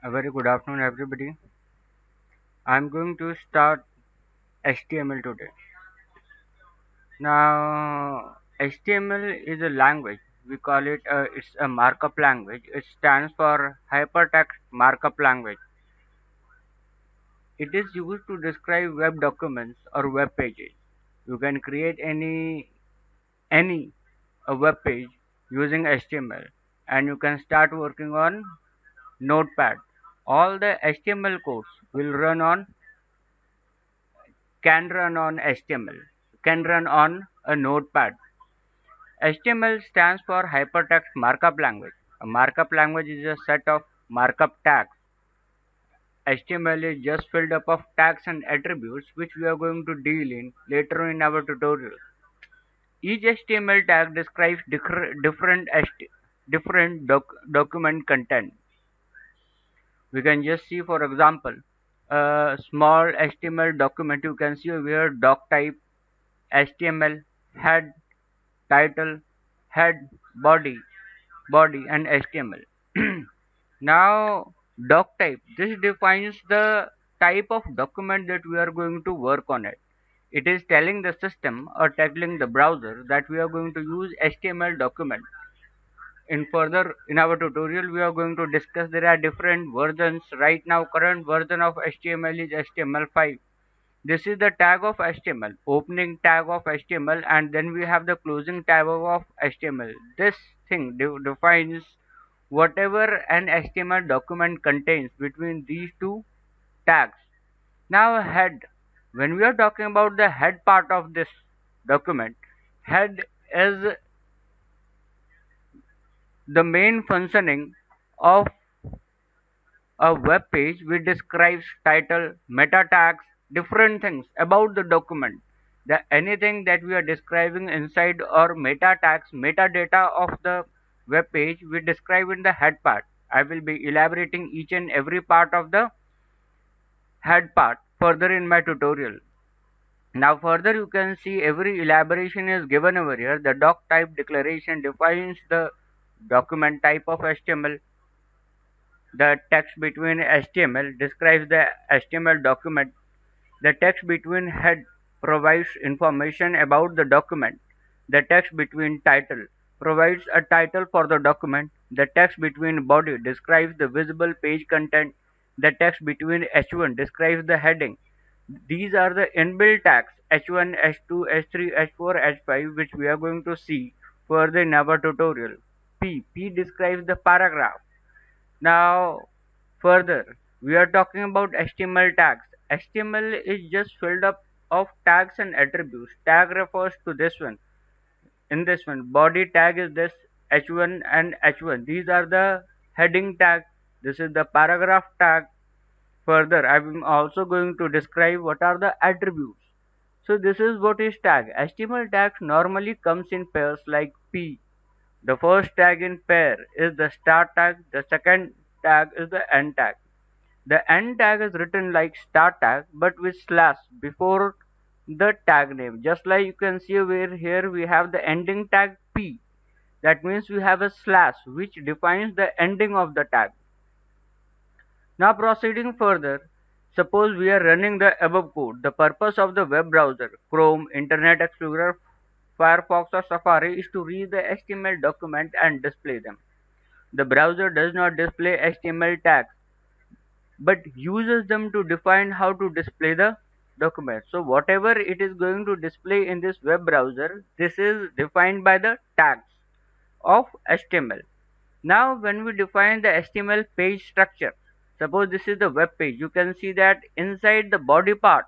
A very good afternoon, everybody. I'm going to start HTML today. Now, HTML is a language. We call it it's a markup language. It stands for Hypertext Markup Language. It is used to describe web documents or web pages. You can create any a web page using HTML, and you can start working on Notepad. All the HTML codes will run on can run on HTML, can run on a notepad. HTML stands for Hypertext Markup Language. A markup language is a set of markup tags. HTML is just filled up of tags and attributes which we are going to deal in later in our tutorial. Each HTML tag describes different document content. We can just see, for example, a small HTML document. You can see where doc type, HTML, head, title, head, body and HTML. Now, doc type. This defines the type of document that we are going to work on it. It is telling the system or telling the browser that we are going to use HTML document. In our tutorial, we are going to discuss there are different versions. Right now, current version of HTML is HTML5. This is the tag of HTML, opening tag of HTML, and then we have the closing tag of HTML. This thing defines whatever an HTML document contains between these two tags. Now head, when we are talking about the head part of this document, head is the main functioning of a web page which describes title, meta tags, different things about the document. Anything that we are describing inside or meta tags, metadata of the web page, we describe in the head part. I will be elaborating each and every part of the head part further in my tutorial. Now further you can see every elaboration is given over here. The doc type declaration defines the document type of HTML. The text between HTML describes the HTML document. The text between head provides information about the document. The text between title provides a title for the document. The text between body describes the visible page content. The text between H1 describes the heading. These are the inbuilt tags H1, H2, H3, H4, H5 which we are going to see further in our tutorial. P describes the paragraph. Now, further, we are talking about HTML tags. HTML is just filled up of tags and attributes. Tag refers to this one. In this one, body tag is this H1 and H1. These are the heading tag. This is the paragraph tag. Further, I am also going to describe what are the attributes. So this is what is tag. HTML tags normally comes in pairs like P. The first tag in pair is the start tag. The second tag is the end tag. The end tag is written like start tag but with slash before the tag name. Just like you can see where here we have the ending tag P. That means we have a slash which defines the ending of the tag. Now proceeding further, suppose we are running the above code. The purpose of the web browser, Chrome, Internet Explorer, Firefox or Safari is to read the HTML document and display them. The browser does not display HTML tags but uses them to define how to display the document. So whatever it is going to display in this web browser, this is defined by the tags of HTML. Now when we define the HTML page structure, suppose this is the web page, you can see that inside the body part,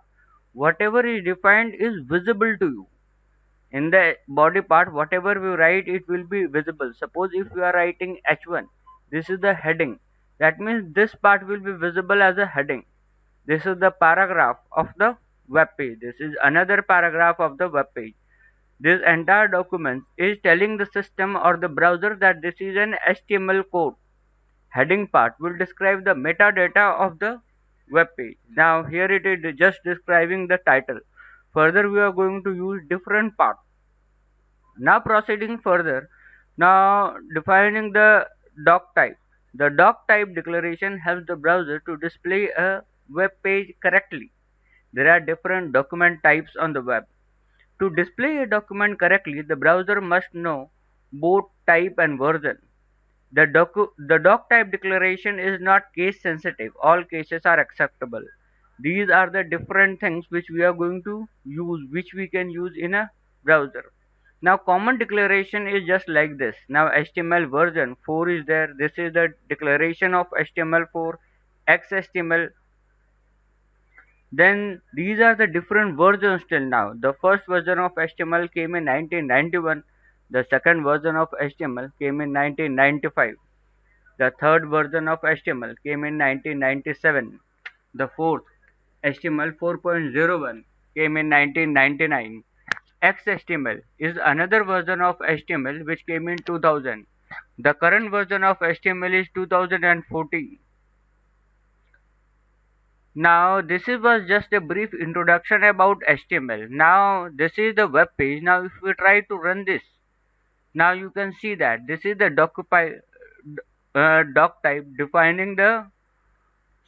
whatever is defined is visible to you. In the body part, whatever we write, it will be visible. Suppose if we are writing H1, this is the heading. That means this part will be visible as a heading. This is the paragraph of the web page. This is another paragraph of the web page. This entire document is telling the system or the browser that this is an HTML code. Heading part will describe the metadata of the web page. Now here it is just describing the title. Further we are going to use different parts. Now proceeding further, now defining the doc type. The doc type declaration helps the browser to display a web page correctly. There are different document types on the web. To display a document correctly, the browser must know both type and version. The doc type declaration is not case sensitive. All cases are acceptable. These are the different things which we are going to use, which we can use in a browser. Now common declaration is just like this. Now HTML version 4 is there. This is the declaration of HTML4, XHTML. Then these are the different versions till now. The first version of HTML came in 1991. The second version of HTML came in 1995. The third version of HTML came in 1997. The fourth, HTML 4.01, came in 1999. XHTML is another version of HTML which came in 2000. The current version of HTML is 2014. Now was just a brief introduction about HTML. Now this is the web page. Now if we try to run this, now you can see that this is the doc type defining the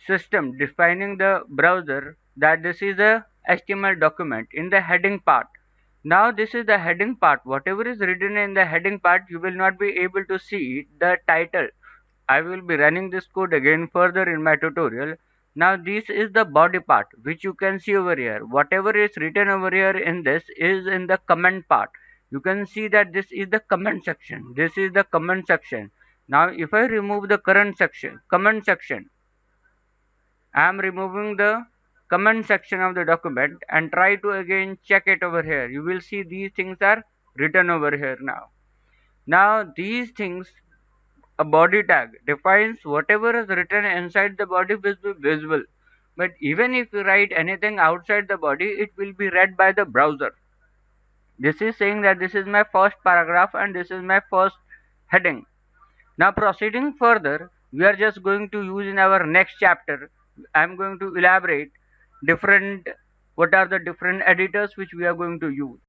system, defining the browser, that this is a HTML document in the heading part. Now this is the heading part. Whatever is written in the heading part, you will not be able to see the title. I will be running this code again further in my tutorial. Now this is the body part which you can see over here. Whatever is written over here in this is in the comment part. You can see that this is the comment section. This is the comment section. Now if I remove the comment section, I am removing the comment section of the document and try to again check it over here. You will see these things are written over here now. Now these things, a body tag defines whatever is written inside the body will be visible. But even if you write anything outside the body, it will be read by the browser. This is saying that this is my first paragraph and this is my first heading. Now proceeding further, we are just going to use in our next chapter. I am going to elaborate different, what are the different editors which we are going to use.